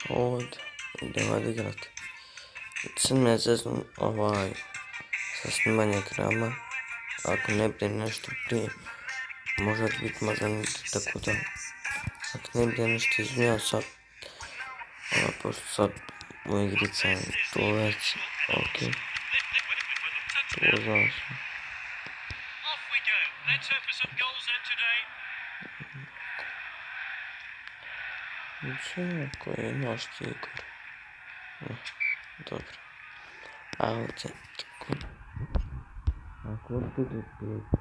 ovdje idemo odigrati. Sad me zeznu sa snimanje ekrana. Ako ne bude nešto prije, može biti možda niti tako da. Ako ne bude nešto izmijenjeno sad, pošto sad u igrica to već, ok. To znam se. Ničemu koji je naš tigar. Dobro. A ovdje tako. Ako bude pet,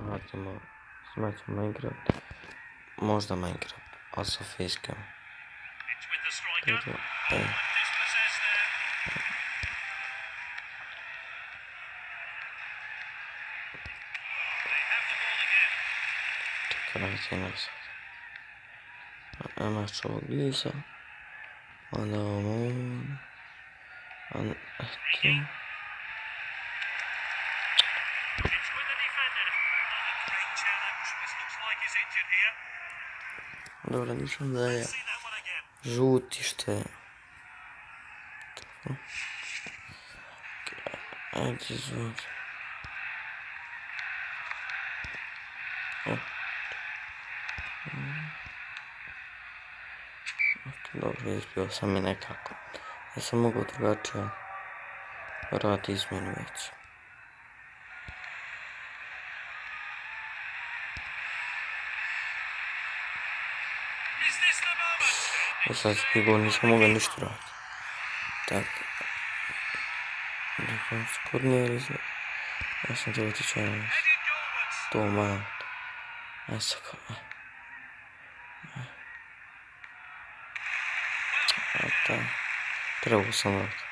radimo, smat ćemo Minecraft. Možda Minecraft, ali sa facecam. Dobro, Čekajte nas. Imaš ovog bliza. Onda ovo. Onda eto. Dobro, nisam da je žuti što je. Tako. Ajde, izvodi. Dobro, izbio sam i nekako. Ja sam mogu drugačije raditi izmjenu već. I sad spigao nisam mogao ništa raditi. Tako. Nekako skoro nije rizno. Ja sam to otičao na nas. To malo. Aj sad kao. Da. Trebao sam raditi.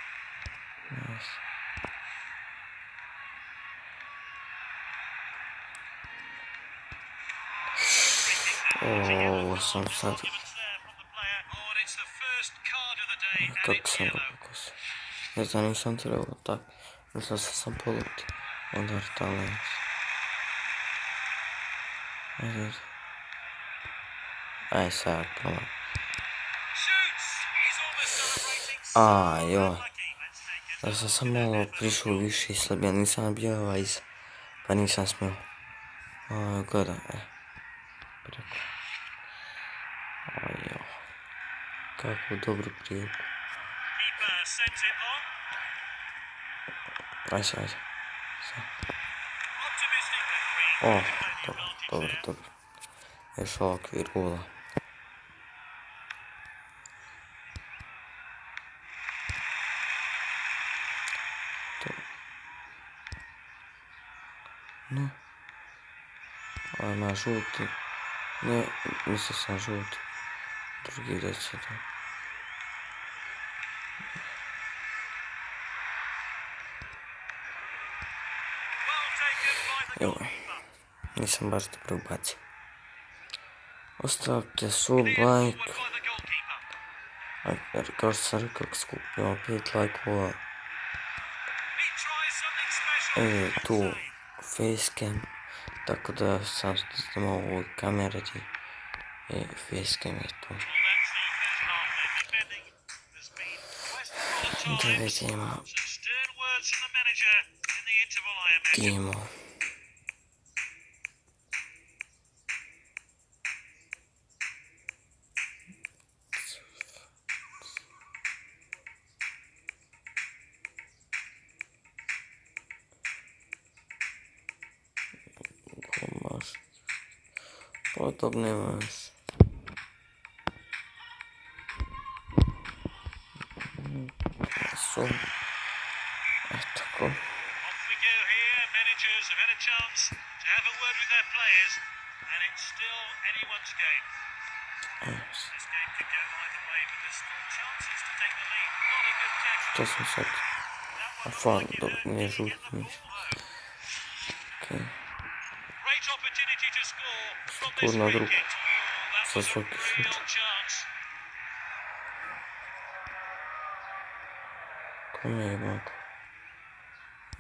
Ovo sam sad. Kako sam ga pokusio. Ne znam, nisam trebao tako. Mislim se sam polutio. Onda vrtala Ajde. Aj sad, pravo. Joj. Da sam sam malo prišao više i sad ja nisam bio iza. Pa nisam smio. Gledaj, preko. Joj. Kako dobro priliku. Aj sad. Dobro. Još okvir gola. No. Ima žuti. Ne, mislio sam žuti. Drugi reći da. Nisam baš dobro ubacio. Ostavite sub, like. Kao što sam rekao, skupio 5 lajkova. Tu facecam. Tako da sam snimao ovoj kameri i facecam je tu. Da vidimo. Timo. Podobne masz. So. Tako. Off we go here. Managers have had a chance to have a word with their players, and it's still anyone's game. This game could go either way, but there's still chances to take the lead. Not a good tackle. To sam sad. A fan, dobro, nije žutni. Great opportunity to score from this Skur na free drugu. kick. Sa svaki šut. Real chance. Kome je bako?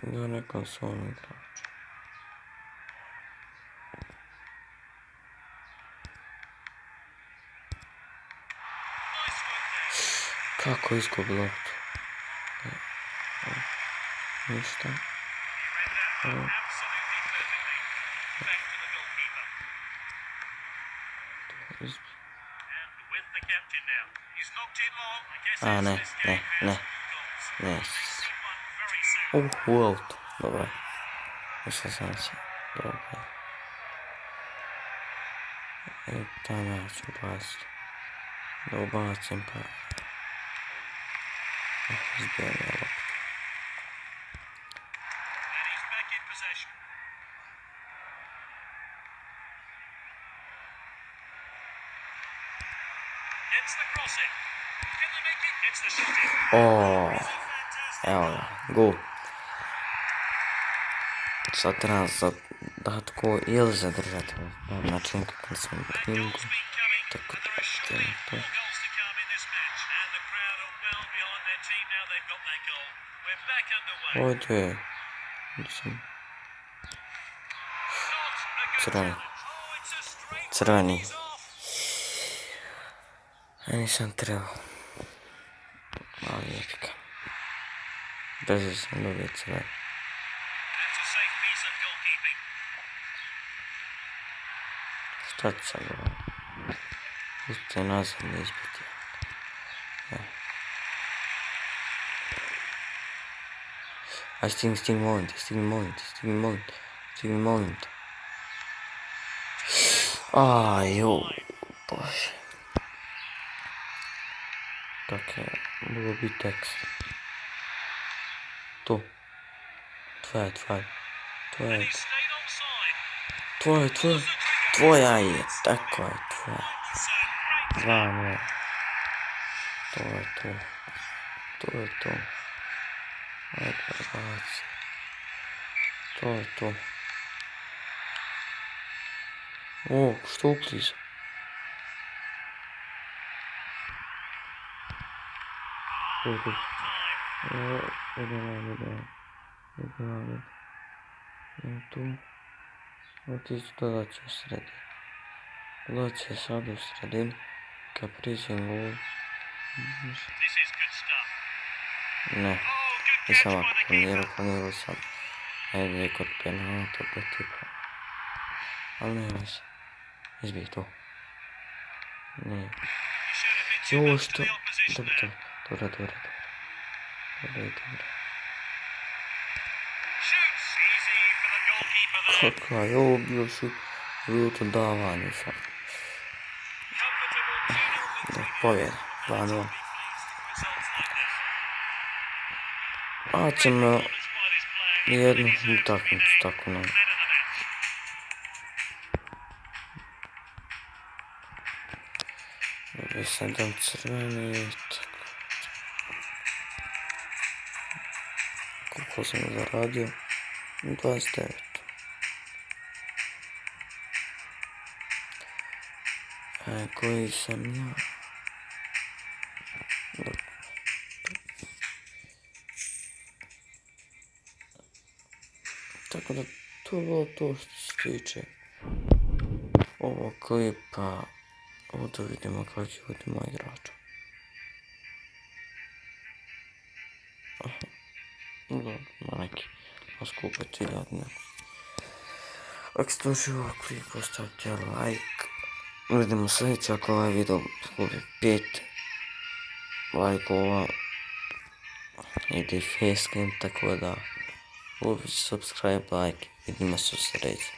Da nekom svom igraču. Kako izgubi loptu? Ništa. He read that absolutely perfectly. Back to the goalkeeper. Izbi. And with the captain now. He's knocked in long. I guess A, as ne, this ne, game ne. has goals. Ne. May see one very soon. U auto. Dobro. Nisam znači. Dobro. Tam ja ću ubaciti. Da ubacim pa... Izbijam ja loptu. And he's back in possession. Gets the cross in. Can they make it? Gets the shot in. O, It's a fantastic evo goal. ga, gol. Sad treba zadatko ili zadržati. Znači kako sam That pingu. goal's been coming, Tako and there are da surely idemo to. more goals to come in this match. And the crowd are well behind their team now they've got that goal. We're back underway. Ovdje je. Mislim, Not a good crveni. challenge. Oh, it's a straight Crveni. one. He's off. Ja nisam trebao. Ali jebika. Brzo sam dobio crveni. That's a safe piece of goalkeeping. Šta ću sad ovo? Pustite nazad ne izbiti. Ja. Aj stigni, molim te. Aj, bože. Tako je, mogu biti tekst. Tu. Tvoja. And he stayed onside. Tvoja je, tako je, tvoja. So great. 2-0. To je to. Ajde, baci. To je to. O, što ukliza? Tu. Idemo. Tu. Otići dodat će u sredinu. Dodat će sad u sredinu. Kad priđem gol. This is good stuff. Ne. Oh, good Nisam catch ovako by the keeper. planirao sam. Ajde kod penalta tipa. Ali ne veze. Izbij to. Ne. He should have been too Jo, much to što? the opposition there. Dobro. Shoots easy for the goalkeeper there. Kako je ovo bio šut? Ruto davanje sam. Comfortable 2-0 Da, victory. pobjeda. 2-0. Be pleased with results like this. A ćemo Performance by this player. jednu He deserves to be utakmicu named tako nam. man of the match. Dobio sam jedan crveni i tako. Koliko sam zaradio? 29. Koji sam ja? Tako da to je bilo to što se tiče ovog klipa. Ovdje vidimo kako će biti moj igrač. Dobro, ima neki skupe ciljadne. Ako ste ušli u ovaj klip, ostavite like. Vidimo sljedeće ako ovaj video skupi 5 lajkova. Ide i facecam, tako da subscribe, like, vidimo se u sljedeće.